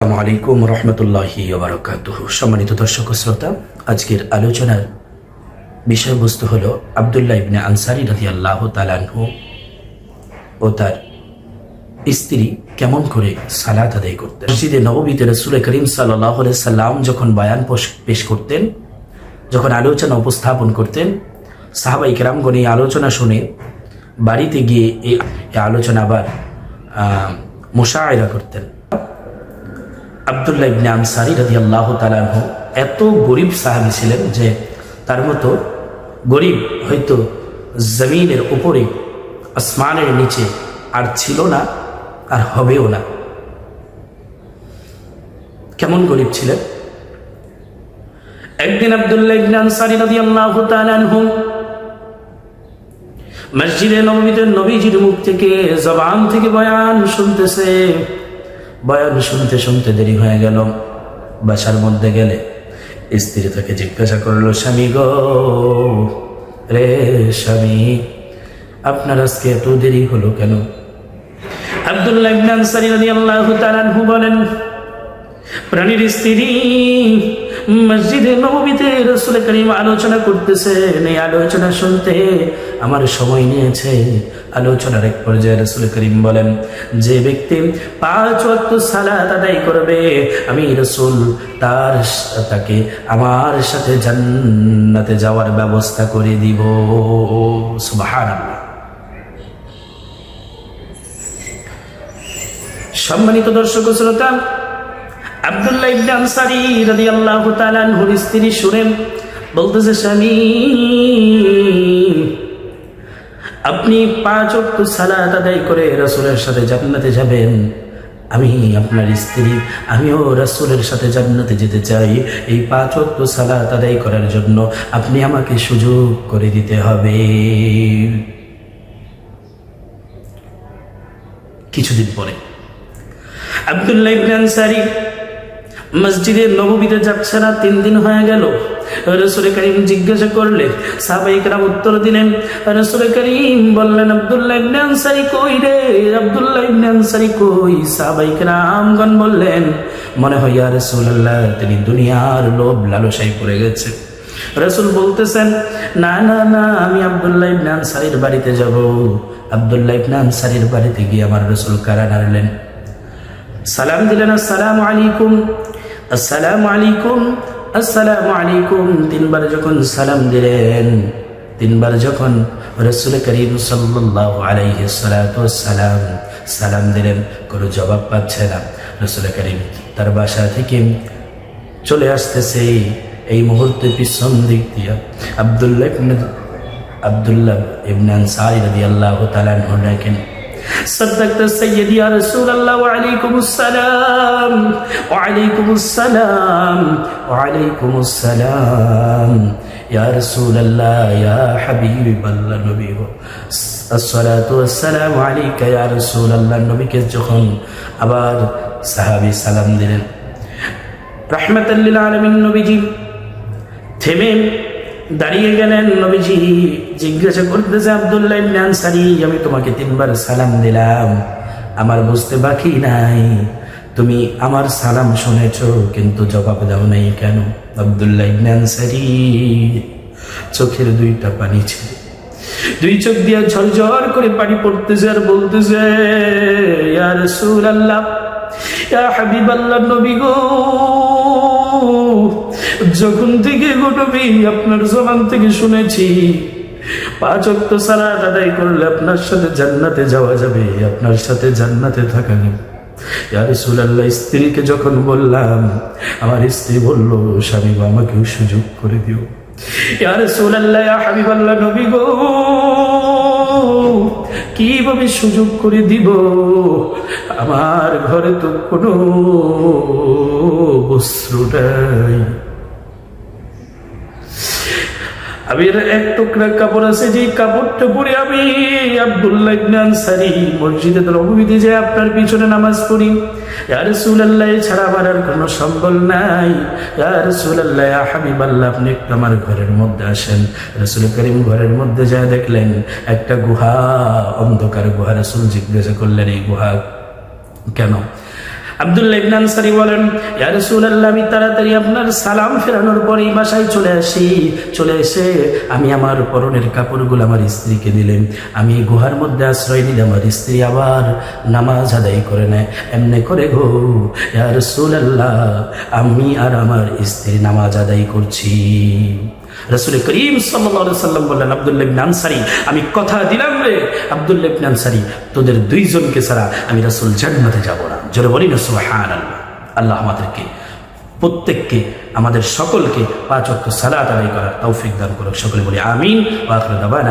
আসসালামু আলাইকুম রহমতুল্লাহি ওয়া বারাকাতুহু। সম্মানিত দর্শক ও শ্রোতা, আজকের আলোচনার বিষয়বস্তু হলো আব্দুল্লাহ ইবনে আনসারী রাদিয়াল্লাহু তাআলা আনহু ও তার স্ত্রী কেমন করে সালাত আদায় করতেন। মসজিদে নববীতে রাসূল করিম সাল্লাল্লাহু আলাইহি সাল্লাম যখন বয়ান পেশ করতেন, যখন আলোচনা উপস্থাপন করতেন, সাহাবায়ে কেরামগণ এই আলোচনা শুনে বাড়িতে গিয়ে এই আলোচনা আবার মুশাআরা করতেন। আব্দুল্লাহ ইবনে আনসারী রাদিয়াল্লাহু তাআলা আনহু এত গরিব সাহাবী ছিলেন যে তার মতো গরিব হয়তো জমিনের উপরে, আসমানের নিচে আর ছিল না, আর হবেও না। কেমন গরিব ছিলেন। একদিন আব্দুল্লাহ ইবনে আনসারী রাদিয়াল্লাহু তাআলা আনহু মসজিদে নববীতে নবীজির মুখ থেকে, জবান থেকে বয়ান শুনতেছে। বয়ান শুনতে শুনতে দেরি হয়ে গেল। বাসার মধ্যে গেলে স্ত্রী তাকে জিজ্ঞাসা করলো, স্বামী গো, রে স্বামী, আপনার আজকে এত দেরি হলো কেন? আব্দুল্লাহ ইবনে আনসারী রাদিয়াল্লাহু তাআলা আনহু বলেন, প্রাণীর স্ত্রী মসজিদে নববীতে রাসূল করিম আলোচনা করতেছেন। এই আলোচনা শুনতে আমার সময় নিয়েছে। আলোচনার এক পর্যায়ে রাসূল করিম বলেন, যে ব্যক্তি 5 ওয়াক্ত সালাত আদায় করবে, আমি রাসূল তাকে আমার সাথে জান্নাতে যাওয়ার ব্যবস্থা করে দিব। সুবহানাল্লাহ। সম্মানিত দর্শক ও শ্রোতা, আব্দুল্লাহ ইবনে আনসারী রাদিয়াল্লাহু তাআলা আনহুর স্ত্রী শুনে বলতেছে, স্বামী, আপনি 5 ওয়াক্ত সালাত আদায় করে রাসূলের সাথে জান্নাতে যাবেন। আমি আপনার স্ত্রী, আমিও রাসূলের সাথে জান্নাতে যেতে চাই। এই 5 ওয়াক্ত সালাত আদায় করার জন্য আপনি আমাকে সুযোগ করে দিতে হবে। কিছুদিন পরে আব্দুল্লাহ ইবনে আনসারী মসজিদে নববীতে যাচ্ছে না। 3 দিন হয়ে গেল। রাসূল করিম জিজ্ঞাসা করলে সাহাবায়ে কেরাম উত্তর দিলেন। রাসূল করিম বললেন, আব্দুল্লাহ ইবনে আনসারী কই রে? আব্দুল্লাহ ইবনে আনসারী কই? সাহাবায়ে কেরামগণ বললেন, মনে হয় ইয়া রাসূলুল্লাহ তিনি দুনিয়ার লোভ লালসায় পড়ে গেছে। রাসূল বলতেছেন, না না না, আমি আব্দুল্লাহ ইবনে আনসারীর বাড়িতে যাব। আব্দুল্লাহ ইবনে আনসারীর বাড়িতে গিয়ে আমার রাসূল কারা নাড়লেন, সালাম দিলেন, আসসালামু আলাইকুম, আসসালামু আলাইকুম, আসসালামু আলাইকুম। 3 বার যখন সালাম দিলেন, 3 বার যখন রাসূল করিম সাল্লাল্লাহু আলাইহি সাল্লাম সালাম দিলেন, কোনো জবাব পাচ্ছে না। রাসূল করিম তার বাসা থেকে চলে আসতেছে। এই মুহূর্তে পিছন দিক দিয়া আব্দুল্লাহ ইবনে আনসারী রাদিয়াল্লাহু তাআলা আনহু ডাকেন, صدقت سيدي يا رسول الله وعليكم السلام وعليكم السلام وعليكم السلام يا رسول الله يا حبيب الله نبي الصلاة والسلام عليك يا رسول الله نبي কে যখন আবার সাহাবী সালাম দিলেন, রাহমাতাল লিল আলামিন নবীজি থেমে দাঁড়িয়ে গেলেন। নবীজি জিজ্ঞাসা করতেছে, আব্দুল্লাহ ইবনে আনসারী, আমি তোমাকে 3 বার সালাম দিলাম, আমার বুঝতে বাকি নাই, তুমি আমার সালাম শুনেছো কিন্তু জবাব দাও নাই কেন? আব্দুল্লাহ ইবনে আনসারী চোখের 2টা পানি ছিল, 2 চোখ দিয়ে ঝরঝর করে পানি পড়তেছে আর বলতেছে, ইয়া রাসূলুল্লাহ, ইয়া হাবিবাল্লাহ, নবী গো, যখন থেকে গো নবী আপনার জবান থেকে শুনেছি 5 ওয়াক্ত সালাত আদায় করলে আপনার সাথে জান্নাতে যাওয়া যাবে, আপনার সাথে জান্নাতে থাকা যাবে। ইয়া রাসূলুল্লাহ, স্ত্রীকে যখন বললাম, আমার স্ত্রী বলল, স্বামী গো, আমাকেও সুযোগ করে দিও। ইয়া রাসূলুল্লাহ, ইয়া হাবিবাল্লাহ, নবী গো, কিভাবে সুযোগ করে দিব? আমার ঘরে তো কোনো বস্ত্র নাই, আমি এক টুকরা কাপড় আছে, যে কাপড়টা পরে আমি আব্দুল্লাহ ইবনে আনসারী মসজিদে নববীতে যে আপনার পিছনে নামাজ পড়ি। ইয়া রাসূলুল্লাহ, এছাড়া আমার আর কোনো সম্বল নাই। ইয়া রাসূলুল্লাহ, ইয়া হাবিবাল্লাহ, আপনি একটু আমার ঘরের মধ্যে আসেন। রাসূল করিম ঘরের মধ্যে যায় দেখলেন একটা গুহা, অন্ধকার গুহা। রাসূল জিজ্ঞাসা করলেন, এই গুহা কেন? আব্দুল্লাহ ইবনে আনসারী বলেন, ইয়া রাসূলুল্লাহ, আমি তাড়াতাড়ি আপনার সালাম ফেরানোর পরেই বাসায় চলে আসি। চলে এসে আমি আমার পরনের কাপড়গুলো আমার স্ত্রীকে দিলেন। আমি গুহার মধ্যে আশ্রয় নিলে আমার স্ত্রী আবার নামাজ আদায় করে নেয়। এমনি করে গো ইয়া রাসূলুল্লাহ, আমি আর আমার স্ত্রী নামাজ আদায় করছি। রাসূল করিম সাল্লাল্লাহু আলাইহি সাল্লাম বললেন, আব্দুল্লাহ ইবনে আনসারী, আমি কথা দিলাম রে আব্দুল্লাহ ইবনে আনসারী, তোদের দুইজনকে ছাড়া আমি রাসূল জান্নাতে যাব না। জোরে বলি না সুবহানাল্লাহ। আল্লাহ আমাদেরকে প্রত্যেককে, আমাদের সকলকে 5 ওয়াক্ত সালাত আদায় করার তৌফিক দান করুক। সকলে বলি আমিন। ওয়া আখিরু দাওয়ানা।